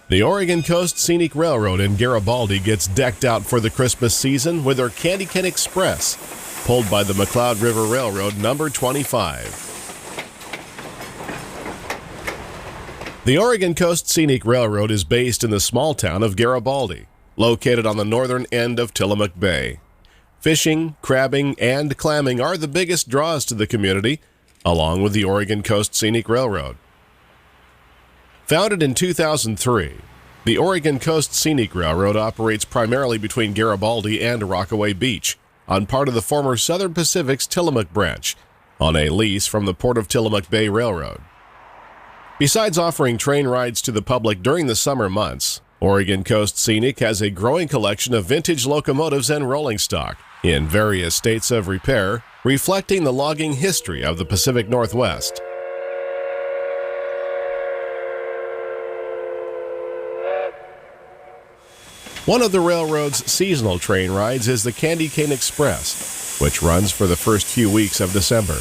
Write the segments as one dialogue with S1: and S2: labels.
S1: The Oregon Coast Scenic Railroad in Garibaldi gets decked out for the Christmas season with their Candy Cane Express, pulled by the McCloud River Railroad number 25. The Oregon Coast Scenic Railroad is based in the small town of Garibaldi, located on the northern end of Tillamook Bay. Fishing, crabbing, and clamming are the biggest draws to the community, along with the Oregon Coast Scenic Railroad. Founded in 2003, the Oregon Coast Scenic Railroad operates primarily between Garibaldi and Rockaway Beach on part of the former Southern Pacific's Tillamook branch, on a lease from the Port of Tillamook Bay Railroad. Besides offering train rides to the public during the summer months, Oregon Coast Scenic has a growing collection of vintage locomotives and rolling stock in various states of repair, reflecting the logging history of the Pacific Northwest. One of the railroad's seasonal train rides is the Candy Cane Express, which runs for the first few weeks of December.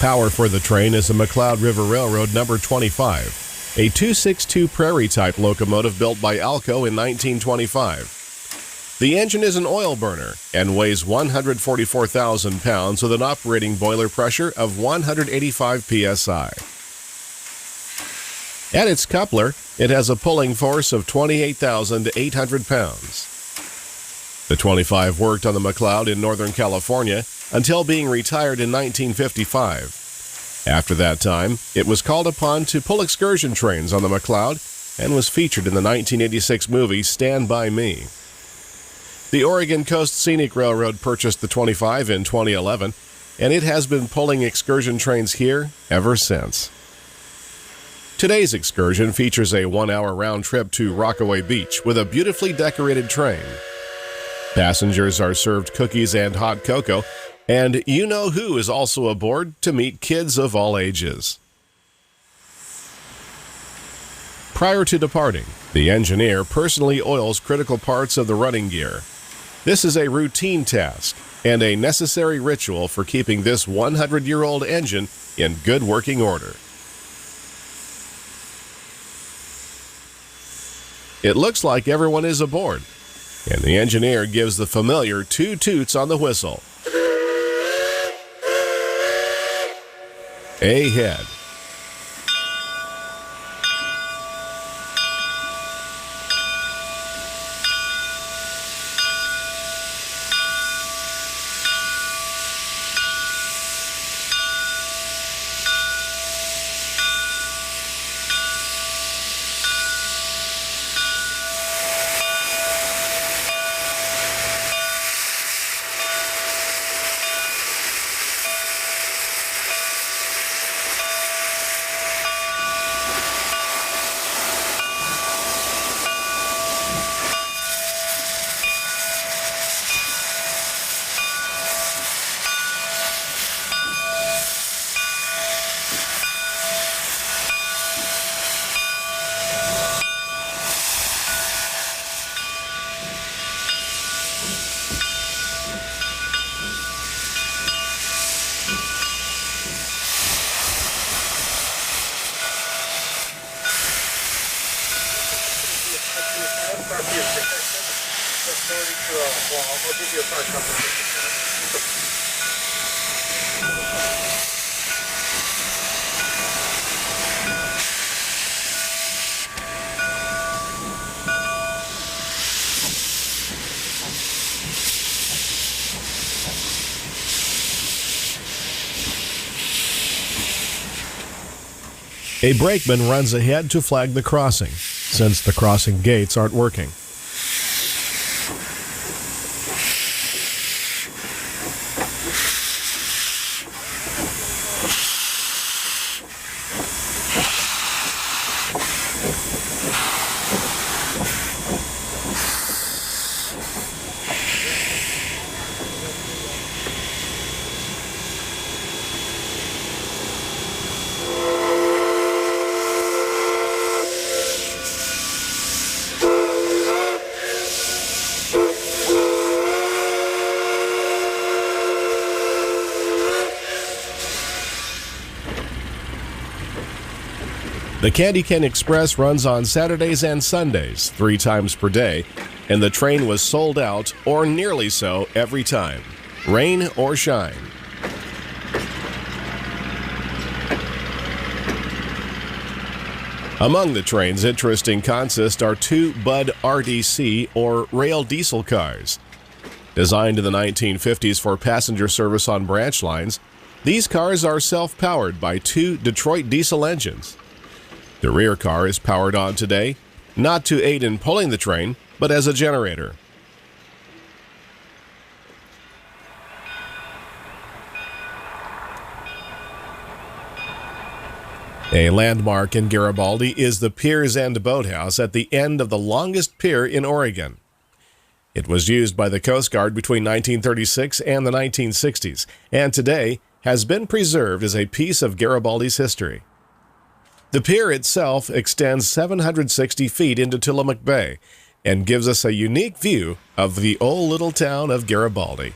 S1: Power for the train is the McCloud River Railroad number 25, a 262 Prairie-type locomotive built by Alco in 1925. The engine is an oil burner and weighs 144,000 pounds with an operating boiler pressure of 185 psi. At its coupler, it has a pulling force of 28,800 pounds. The 25 worked on the McCloud in Northern California until being retired in 1955. After that time, it was called upon to pull excursion trains on the McCloud and was featured in the 1986 movie Stand By Me. The Oregon Coast Scenic Railroad purchased the 25 in 2011, and it has been pulling excursion trains here ever since. Today's excursion features a 1-hour round trip to Rockaway Beach with a beautifully decorated train. Passengers are served cookies and hot cocoa, and you-know-who is also aboard to meet kids of all ages. Prior to departing, the engineer personally oils critical parts of the running gear. This is a routine task and a necessary ritual for keeping this 100-year-old engine in good working order. It looks like everyone is aboard, and the engineer gives the familiar 2 toots on the whistle. Ahead. A brakeman runs ahead to flag the crossing, since the crossing gates aren't working. The Candy Cane Express runs on Saturdays and Sundays 3 times per day, and the train was sold out, or nearly so, every time, rain or shine. Among the train's interesting consists are 2 Bud RDC, or rail diesel cars. Designed in the 1950s for passenger service on branch lines, these cars are self-powered by 2 Detroit diesel engines. The rear car is powered on today, not to aid in pulling the train, but as a generator. A landmark in Garibaldi is the Piers End Boathouse at the end of the longest pier in Oregon. It was used by the Coast Guard between 1936 and the 1960s, and today has been preserved as a piece of Garibaldi's history. The pier itself extends 760 feet into Tillamook Bay and gives us a unique view of the old little town of Garibaldi.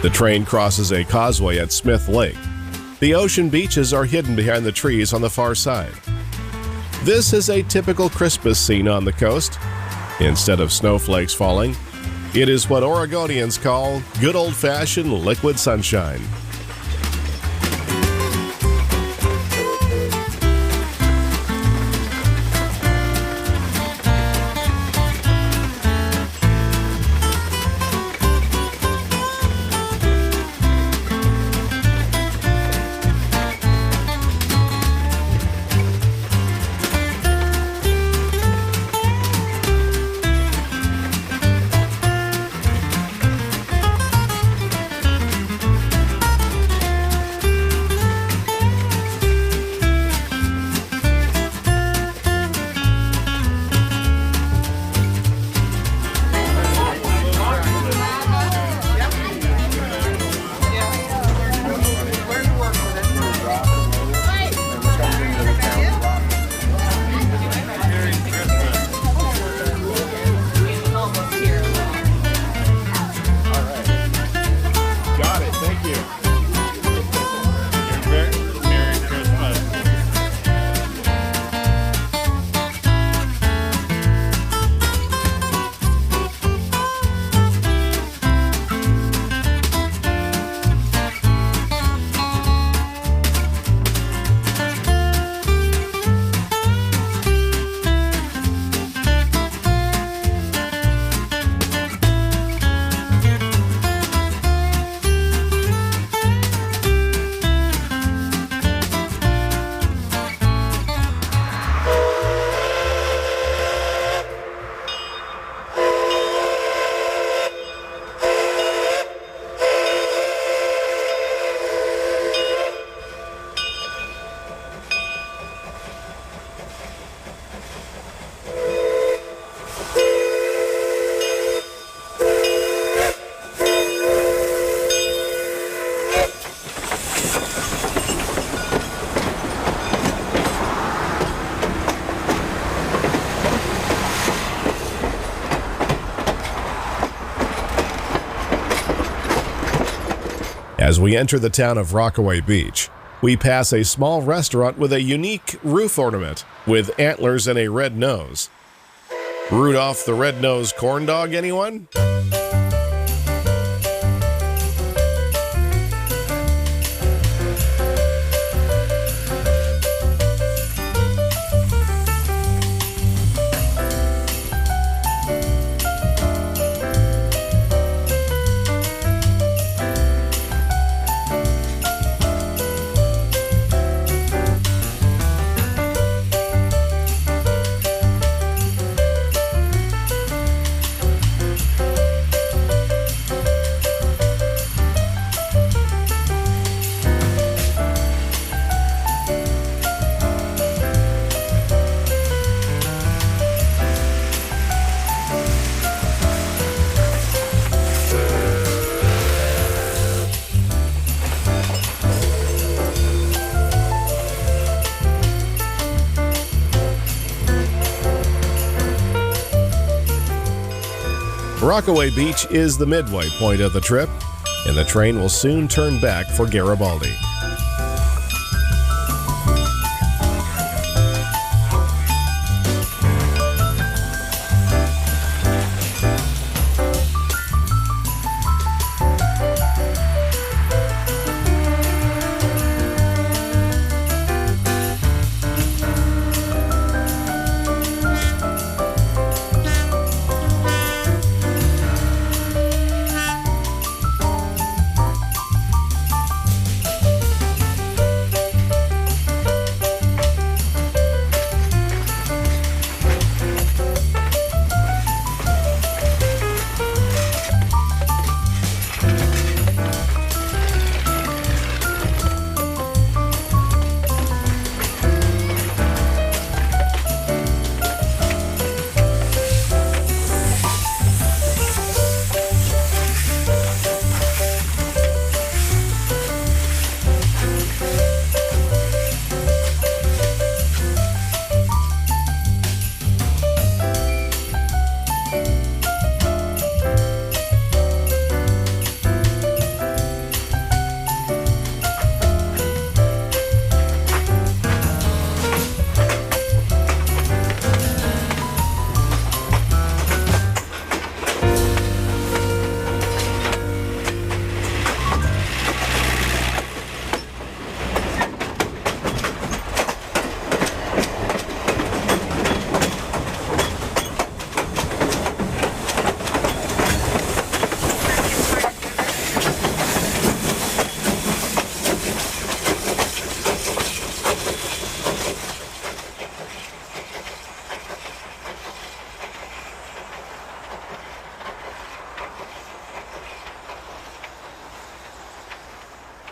S1: The train crosses a causeway at Smith Lake. The ocean beaches are hidden behind the trees on the far side. This is a typical Christmas scene on the coast. Instead of snowflakes falling, it is what Oregonians call good old-fashioned liquid sunshine. As we enter the town of Rockaway Beach, we pass a small restaurant with a unique roof ornament with antlers and a red nose. Rudolph the Red-Nosed Corn Dog, anyone? Rockaway Beach is the midway point of the trip, and the train will soon turn back for Garibaldi.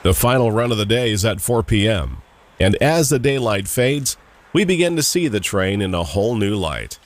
S1: The final run of the day is at 4 p.m., and as the daylight fades, we begin to see the train in a whole new light.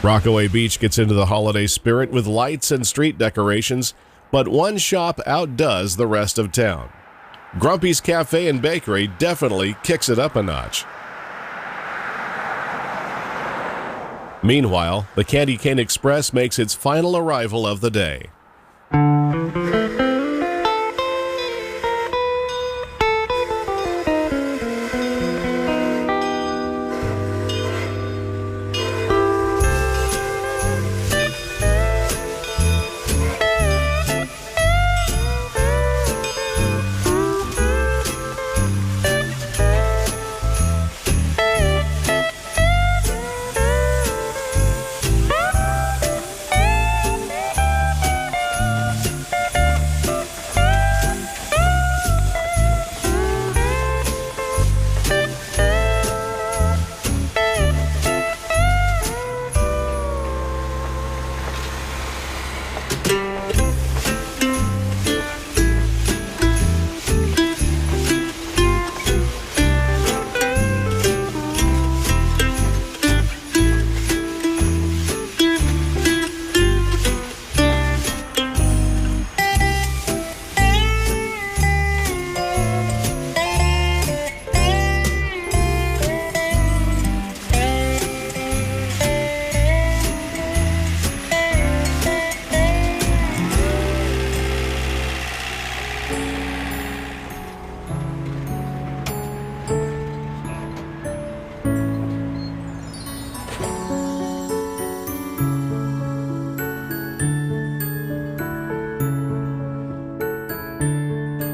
S1: Rockaway Beach gets into the holiday spirit with lights and street decorations, but one shop outdoes the rest of town. Grumpy's Cafe and Bakery definitely kicks it up a notch. Meanwhile, the Candy Cane Express makes its final arrival of the day.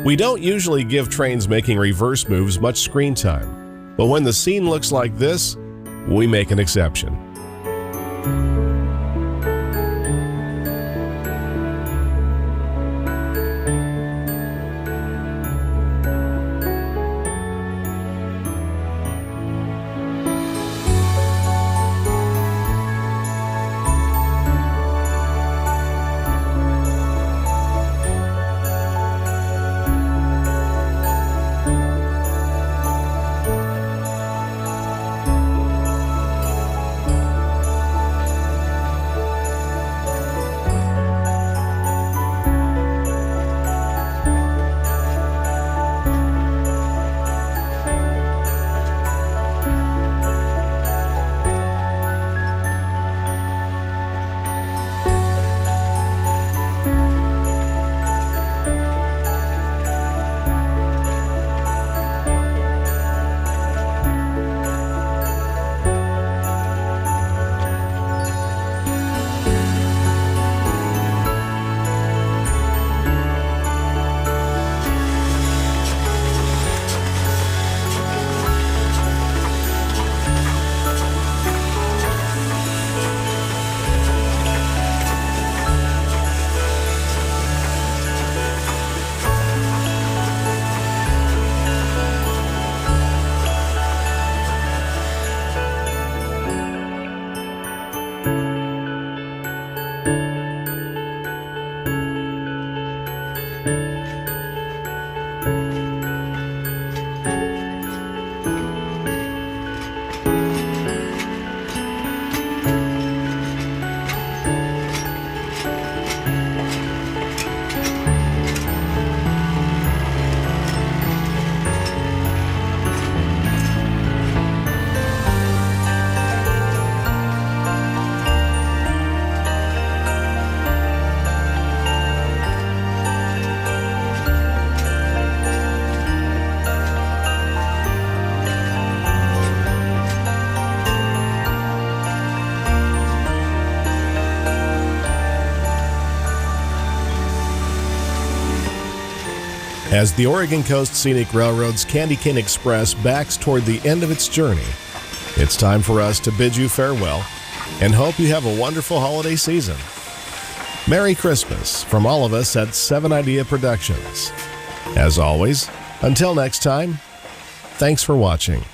S1: We don't usually give trains making reverse moves much screen time, but when the scene looks like this, we make an exception. As the Oregon Coast Scenic Railroad's Candy Cane Express backs toward the end of its journey, it's time for us to bid you farewell and hope you have a wonderful holiday season. Merry Christmas from all of us at 7 Idea Productions. As always, until next time, thanks for watching.